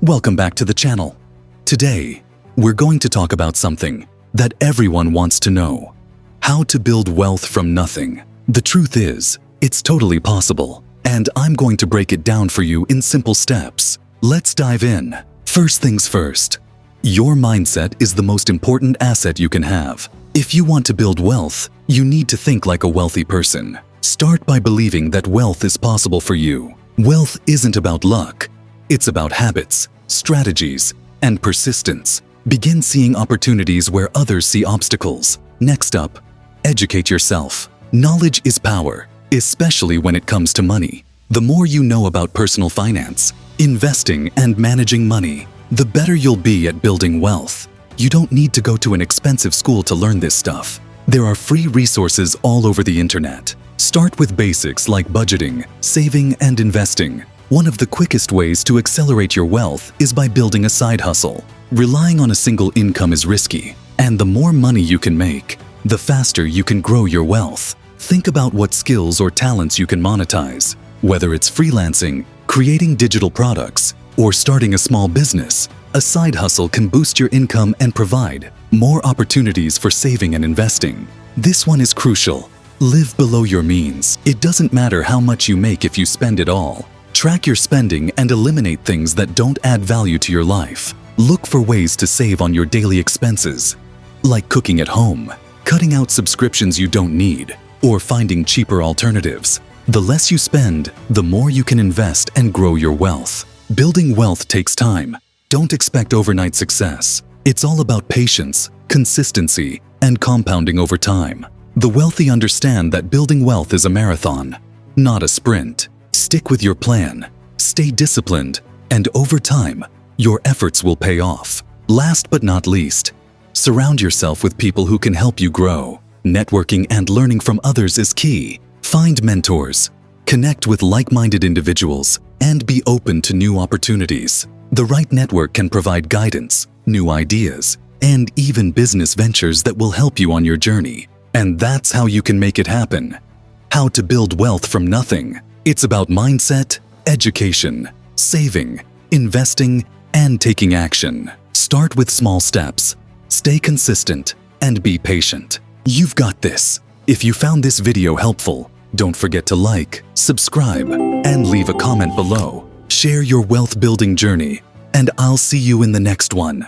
Welcome back to the channel. Today, we're going to talk about something that everyone wants to know: how to build wealth from nothing. The truth is, it's totally possible, and I'm going to break it down for you in simple steps. Let's dive in. First things first, your mindset is the most important asset you can have. If you want to build wealth, you need to think like a wealthy person. Start by believing that wealth is possible for you. Wealth isn't about luck. It's about habits, strategies, and persistence. Begin seeing opportunities where others see obstacles. Next up, educate yourself. Knowledge is power, especially when it comes to money. The more you know about personal finance, investing, and managing money, the better you'll be at building wealth. You don't need to go to an expensive school to learn this stuff. There are free resources all over the internet. Start with basics like budgeting, saving, and investing. One of the quickest ways to accelerate your wealth is by building a side hustle. Relying on a single income is risky, and the more money you can make, the faster you can grow your wealth. Think about what skills or talents you can monetize. Whether it's freelancing, creating digital products, or starting a small business, a side hustle can boost your income and provide more opportunities for saving and investing. This one is crucial. Live below your means. It doesn't matter how much you make if you spend it all. Track your spending and eliminate things that don't add value to your life. Look for ways to save on your daily expenses, like cooking at home, cutting out subscriptions you don't need, or finding cheaper alternatives. The less you spend, the more you can invest and grow your wealth. Building wealth takes time. Don't expect overnight success. It's all about patience, consistency, and compounding over time. The wealthy understand that building wealth is a marathon, not a sprint. Stick with your plan, stay disciplined, and over time, your efforts will pay off. Last but not least, surround yourself with people who can help you grow. Networking and learning from others is key. Find mentors, connect with like-minded individuals, and be open to new opportunities. The right network can provide guidance, new ideas, and even business ventures that will help you on your journey. And that's how you can make it happen. How to build wealth from nothing. It's about mindset, education, saving, investing, and taking action. Start with small steps. Stay consistent and be patient. You've got this. If you found this video helpful, don't forget to like, subscribe, and leave a comment below. Share your wealth building journey, and I'll see you in the next one.